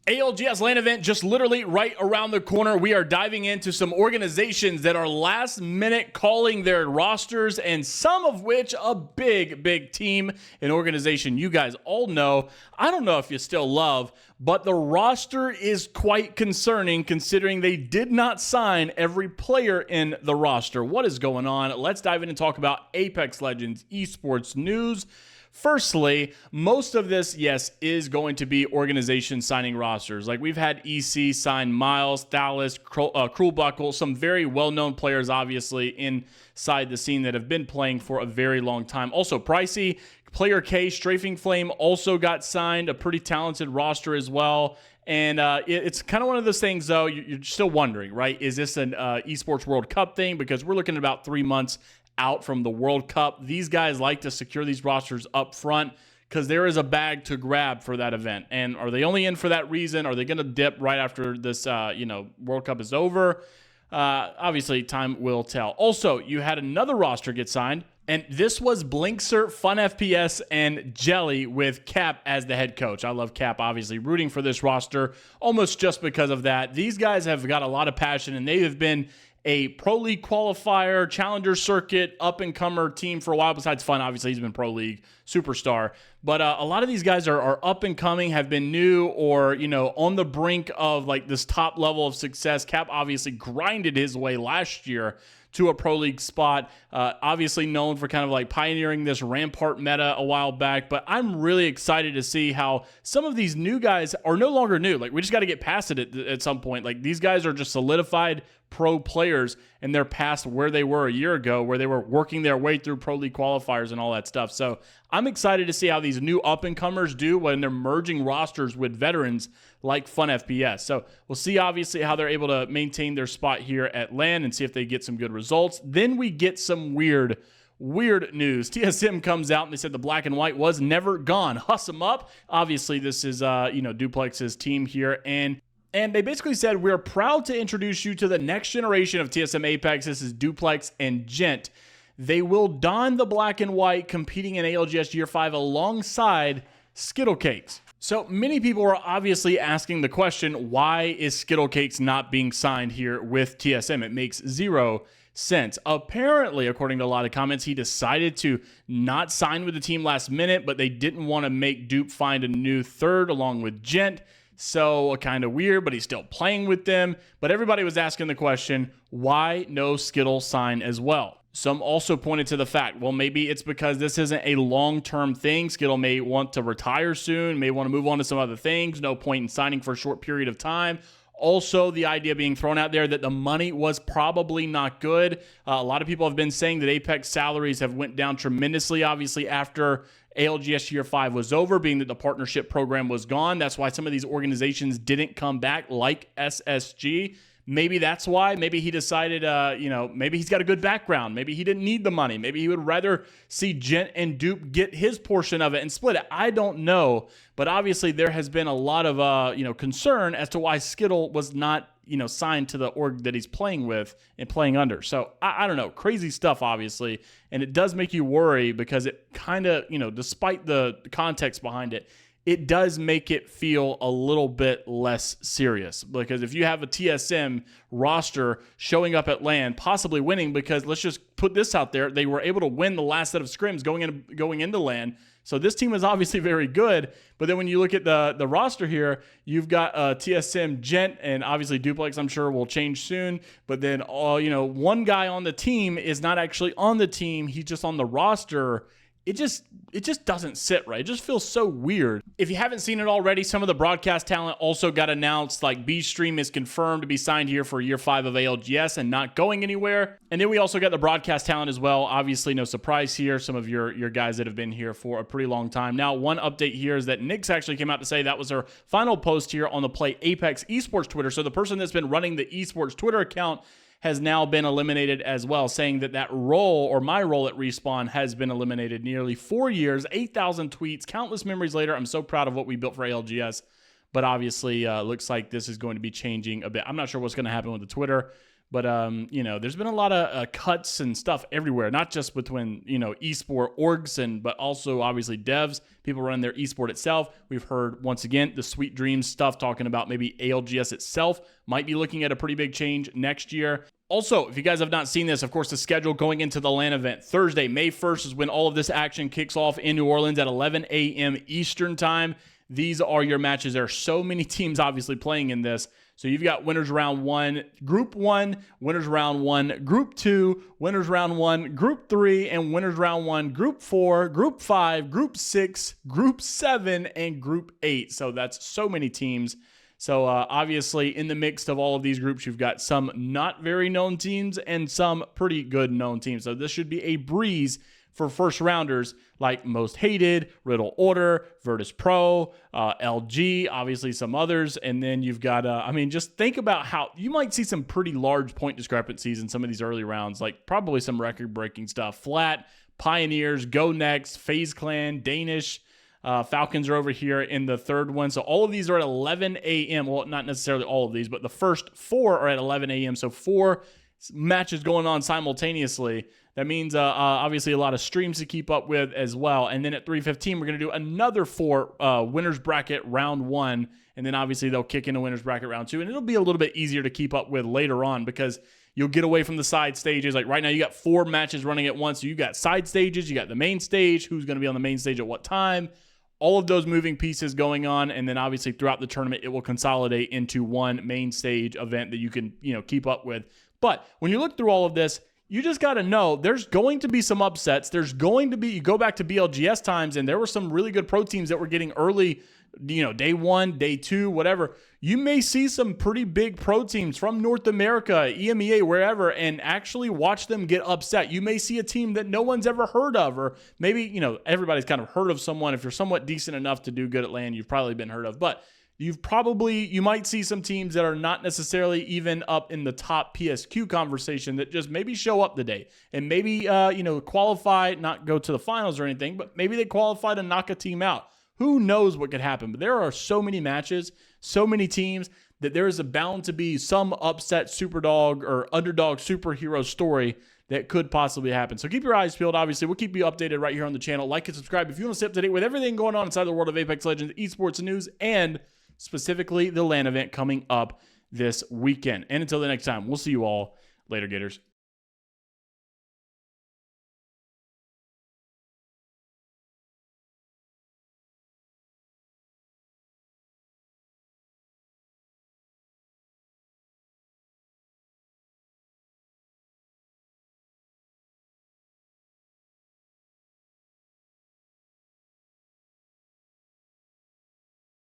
ALGS LAN event just literally right around the corner. We are diving into some organizations that are last minute calling their rosters, and some of which a big team and organization you guys all know. I don't know if you still love, but the roster is quite concerning considering they did not sign every player in the roster. What is going on? Let's dive in and talk about Apex Legends esports news. Firstly, most of this, yes, is going to be organizations signing rosters. Like we've had EC sign Miles, Thalys, Cruelbuckle, some very well-known players, obviously, inside the scene that have been playing for a very long time. Also, Pricey, Player K, Strafing Flame also got signed, a pretty talented roster as well. And it's kind of one of those things, though, you're still wondering, right? Is this an Esports World Cup thing? Because we're looking at about 3 months out from the World Cup. These guys like to secure these rosters up front because there is a bag to grab for that event. And are they only in for that reason? Are they going to dip right after this World Cup is over? Obviously, time will tell. Also, you had another roster get signed, and this was Blinkser, Fun FPS, and Jelly with Cap as the head coach. I love Cap, obviously, rooting for this roster almost just because of that. These guys have got a lot of passion, and they have been a Pro League qualifier, Challenger Circuit, up-and-comer team for a while. Besides Fun, obviously, he's been Pro League superstar. But a lot of these guys are up-and-coming, have been new or, on the brink of, like, this top level of success. Cap obviously grinded his way last year to a Pro League spot, obviously known for kind of like pioneering this Rampart meta a while back. But I'm really excited to see how some of these new guys are no longer new. Like, we just got to get past it at some point. Like, these guys are just solidified pro players, and they're past where they were a year ago, where they were working their way through Pro League qualifiers and all that stuff. So I'm excited to see how these new up-and-comers do when they're merging rosters with veterans like Fun FPS. So we'll see, obviously, how they're able to maintain their spot here at LAN and see if they get some good results. Then we get some weird news. TSM comes out and they said the black and white was never gone. Huss them up. Obviously, this is, Duplex's team here, and they basically said, we're proud to introduce you to the next generation of TSM Apex. This is Duplex and Gent. They will don the black and white, competing in ALGS Year 5 alongside Skittle Cakes. So many people are obviously asking the question, why is Skittle Cakes not being signed here with TSM? It makes zero sense. Apparently, according to a lot of comments, he decided to not sign with the team last minute, but they didn't want to make Dupe find a new third along with Gent. So kind of weird, but he's still playing with them. But everybody was asking the question, why no Skittle sign as well? Some also pointed to the fact, well, maybe it's because this isn't a long-term thing. Skittle may want to retire soon, may want to move on to some other things. No point in signing for a short period of time. Also, the idea being thrown out there that the money was probably not good. A lot of people have been saying that Apex salaries have went down tremendously, obviously, after ALGS Year 5 was over, being that the partnership program was gone. That's why some of these organizations didn't come back, like SSG. Maybe that's why. Maybe he decided, maybe he's got a good background. Maybe he didn't need the money. Maybe he would rather see Gent and Dupe get his portion of it and split it. I don't know. But obviously there has been a lot of, concern as to why Skittle was not, signed to the org that he's playing with and playing under. So I don't know. Crazy stuff, obviously. And it does make you worry because it kind of, despite the context behind it, it does make it feel a little bit less serious. Because if you have a TSM roster showing up at LAN, possibly winning, because let's just put this out there, they were able to win the last set of scrims going into LAN. So this team is obviously very good. But then when you look at the roster here, you've got TSM, Gent, and obviously Duplex, I'm sure, will change soon. But then, one guy on the team is not actually on the team. He's just on the roster. It just doesn't sit right. It just feels so weird. If you haven't seen it already, some of the broadcast talent also got announced. Like B-Stream is confirmed to be signed here for Year 5 of ALGS and not going anywhere. And then we also got the broadcast talent as well. Obviously, no surprise here. Some of your guys that have been here for a pretty long time. Now, one update here is that Nyx actually came out to say that was her final post here on the Play Apex Esports Twitter. So the person that's been running the Esports Twitter account has now been eliminated as well, saying that role, or my role at Respawn, has been eliminated. Nearly 4 years, 8,000 tweets, countless memories later. I'm so proud of what we built for ALGS, but obviously looks like this is going to be changing a bit. I'm not sure what's going to happen with the Twitter, But, there's been a lot of cuts and stuff everywhere, not just between, esport orgs, but also obviously devs, people running their esport itself. We've heard, once again, the Sweet Dreams stuff talking about maybe ALGS itself might be looking at a pretty big change next year. Also, if you guys have not seen this, of course, the schedule going into the LAN event. Thursday, May 1st is when all of this action kicks off in New Orleans at 11 a.m. Eastern time. These are your matches. There are so many teams obviously playing in this. So you've got winners round 1, group 1, winners round 1, group 2, winners round 1, group 3, and winners round 1, group 4, group 5, group 6, group 7, and group 8. So that's so many teams. So obviously in the mix of all of these groups, you've got some not very known teams and some pretty good known teams. So this should be a breeze for first rounders like Most Hated, Riddle Order, Virtus Pro, LG, obviously some others. And then you've got, just think about how you might see some pretty large point discrepancies in some of these early rounds, like probably some record-breaking stuff. Flat, Pioneers, Go Next, FaZe Clan, Danish, Falcons are over here in the third one. So all of these are at 11 a.m. Well, not necessarily all of these, but the first 4 are at 11 a.m. So 4 matches going on simultaneously. That means obviously a lot of streams to keep up with as well. And then at 3:15, we're going to do another 4 winners bracket round 1. And then obviously they'll kick into winners bracket round 2. And it'll be a little bit easier to keep up with later on because you'll get away from the side stages. Like right now, you got 4 matches running at once. So you got side stages, you got the main stage, who's going to be on the main stage at what time. All of those moving pieces going on, and then obviously throughout the tournament, it will consolidate into one main stage event that you can, keep up with. But when you look through all of this, you just got to know there's going to be some upsets. There's going to be, you go back to BLGS times, and there were some really good pro teams that were getting early, day 1, day 2, whatever. You may see some pretty big pro teams from North America, EMEA, wherever, and actually watch them get upset. You may see a team that no one's ever heard of, or maybe, everybody's kind of heard of someone. If you're somewhat decent enough to do good at LAN, you've probably been heard of. But you might see some teams that are not necessarily even up in the top PSQ conversation that just maybe show up today and maybe, qualify, not go to the finals or anything, but maybe they qualify to knock a team out. Who knows what could happen? But there are so many matches, so many teams that there is bound to be some upset superdog or underdog superhero story that could possibly happen. So keep your eyes peeled. Obviously, we'll keep you updated right here on the channel. Like and subscribe if you want to stay up to date with everything going on inside the world of Apex Legends, esports news, and specifically the LAN event coming up this weekend. And until the next time, we'll see you all later, Gators.